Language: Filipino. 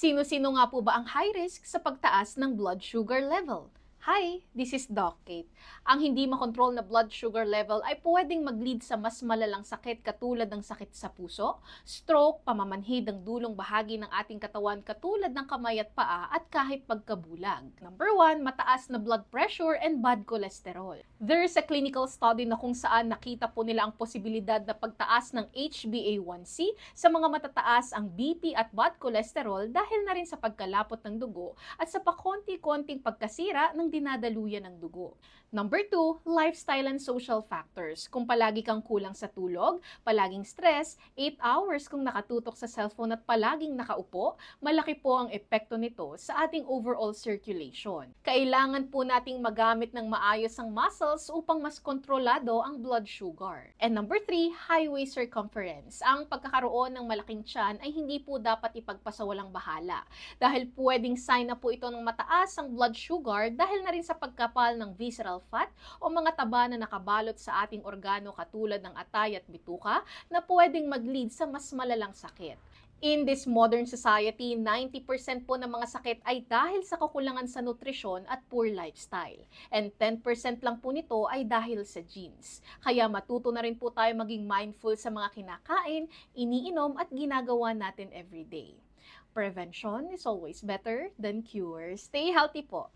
Sino-sino nga po ba ang high risk sa pagtaas ng blood sugar level? Hi, this is Doc Kate. Ang hindi makontrol na blood sugar level ay pwedeng mag-lead sa mas malalang sakit katulad ng sakit sa puso, stroke, pamamanhid ng dulong bahagi ng ating katawan katulad ng kamay at paa at kahit pagkabulag. Number 1, mataas na blood pressure and bad cholesterol. There's a clinical study na kung saan nakita po nila ang posibilidad na pagtaas ng HbA1c sa mga matataas ang BP at bad cholesterol dahil na rin sa pagkalapot ng dugo at sa pakonti-konting pagkasira ng dinadaluyan ng dugo. Number 2, lifestyle and social factors. Kung palagi kang kulang sa tulog, palaging stress, 8 hours kung nakatutok sa cellphone at palaging nakaupo, malaki po ang epekto nito sa ating overall circulation. Kailangan po nating magamit ng maayos ang muscles upang mas kontrolado ang blood sugar. And number 3, high waist circumference. Ang pagkakaroon ng malaking tiyan ay hindi po dapat ipagpasawalang bahala dahil pwedeng sign na po ito ng mataas ang blood sugar dahil na rin sa pagkapal ng visceral fat o mga taba na nakabalot sa ating organo katulad ng atay at bituka na pwedeng mag-lead sa mas malalang sakit. In this modern society, 90% po ng mga sakit ay dahil sa kakulangan sa nutrisyon at poor lifestyle. And 10% lang po nito ay dahil sa genes. Kaya matuto na rin po tayo maging mindful sa mga kinakain, iniinom at ginagawa natin everyday. Prevention is always better than cure. Stay healthy po!